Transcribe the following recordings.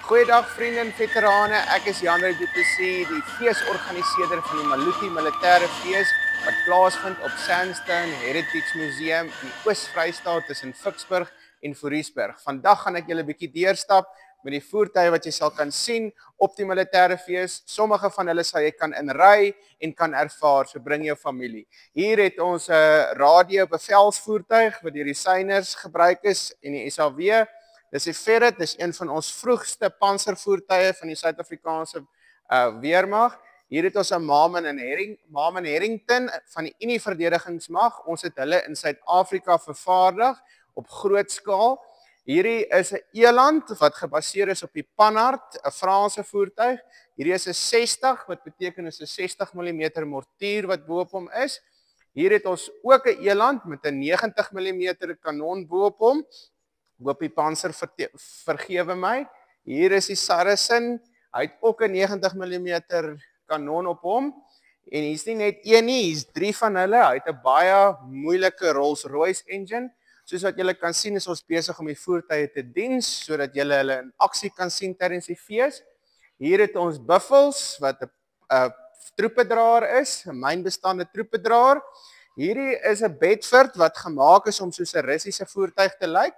Goeiedag vriende en veterane, ek is Jan-Ray Du Plessis, die feesorganiseerder van die Maluti Militêre Fees wat plaasvind op Sandstone Heritage Museum in die Oos-Vrystaat tussen Vicksburg en Voorriesburg. Vandag gaan ek julle 'n bietjie deurstap met die voertuie wat jy sal kan sien op die Militêre Fees. Sommige van hulle sal jy kan inry en kan ervaar, so bring jou familie. Hier het ons 'n radio bevelsvoertuig wat deur die syners gebruik is en die SAW. Dis die Ferret, dis een van ons vroegste panservoertuie van die Suid-Afrikaanse weermag. Hier het ons 'n Marmon Harrington van die Unie Verdedigingsmag. Ons het hulle in Suid-Afrika vervaardig op groot skaal. Hierdie is 'n eland wat gebaseer is op die Panhard, 'n Franse voertuig. Hierdie is 'n 60, wat beteken is 'n 60 mm mortier wat bo op hom is. Hier het ons ook 'n eland met 'n 90 mm kanon bo op hom. Hoop die panser vergewe my. Hier is die Saracen. Hy het ook 'n 90 mm kanon op hom. En hier's nie net een nie, hier's 3 van hulle. Hy het 'n baie moeilike Rolls-Royce engine. Soos wat julle kan sien, is ons besig om die voertuie te diens sodat julle hulle in aksie kan sien tydens die fees. Hier het ons Buffels wat 'n troepedraer is, 'n mynbestaande troepedraer. Hierdie is 'n Bedford wat gemaak is om soos 'n Russiese voertuig te lyk.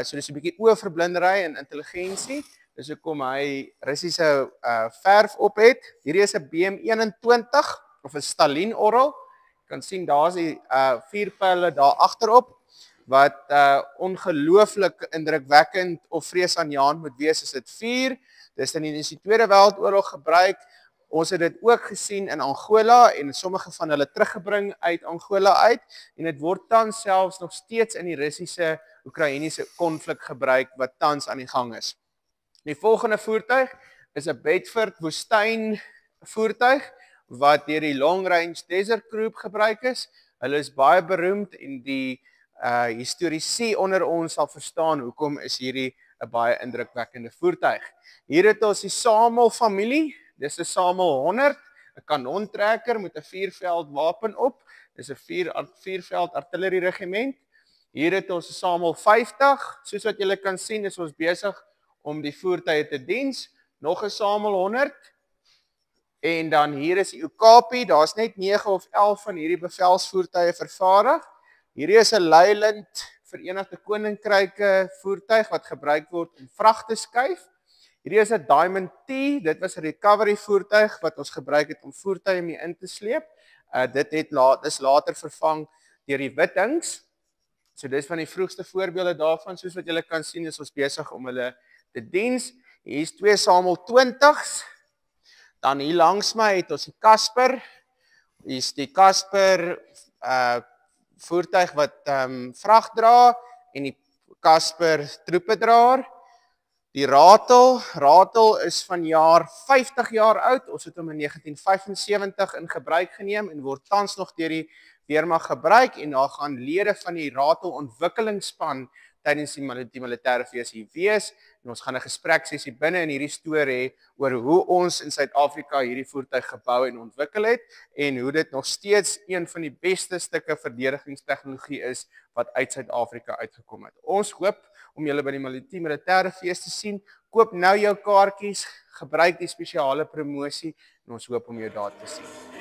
So dis 'n bietjie oorverblindery en intelligensie. Dis hoekom hy Russiese verf op het. Hierdie is 'n BM21 of 'n Stalin orrel. Jy kan sien daar's die 4 pyle daar agterop wat ongelooflik indrukwekkend of vreesaanjaend moet wees as dit vuur. Dis in die Tweede Wêreldoorlog gebruik. Ons het dit ook gesien in Angola en sommige van hulle teruggebring uit Angola uit en dit word tans selfs nog steeds in die Russiese-Oekraïense konflik gebruik wat tans aan die gang is. Die volgende voertuig is 'n Bedford woestyn voertuig wat deur die Long Range Desert Group gebruik is. Hulle is baie beroemd en die historiese onder ons sal verstaan hoekom is hierdie 'n baie indrukwekkende voertuig. Hier het ons die Samel familie. Dis 'n Samel 100, 'n kanontrekker met 'n 4-veld wapen op. Dis 'n 4-veld artillerie regiment. Hier het ons 'n Samel 50. Soos wat julle kan sien, is ons besig om die voertuie te diens. Nog 'n Samel 100. En dan hier is die Okapi. Daar's net 9 of 11 van hierdie bevelsvoertuie vervaardig. Hierdie is 'n Leyland Verenigde Koninkryke voertuig wat gebruik word om vrag te skuif. Hierdie is 'n Diamond T, dit was 'n recovery voertuig wat ons gebruik het om voertuie mee in te sleep. Dit is later vervang deur die Wittings. So dis van die vroegste voorbeelde daarvan, soos wat julle kan sien, is ons besig om hulle te diens. Hier is 2 Samel 20s. Dan hier langs my het ons die Casper. Hier is die Casper voertuig wat vrag dra en die Casper troepedraer. Die Ratel is van jaar 50 jaar oud. Ons het hom in 1975 in gebruik geneem en word tans nog deur die weermag gebruik en daar gaan lede van die Ratel ontwikkelingsspan tydens die Militêre Fees hier wees. En ons gaan 'n gespreksessie binne in hierdie storie oor hoe ons in Suid-Afrika hierdie voertuig gebou en ontwikkel het en hoe dit nog steeds een van die beste stukke verdedigingstegnologie is wat uit Suid-Afrika uitgekom het. Ons hoop om julle by die Maluti Militêre Fees te sien. Koop nou jou kaartjies, gebruik die spesiale promosie en ons hoop om jou daar te sien.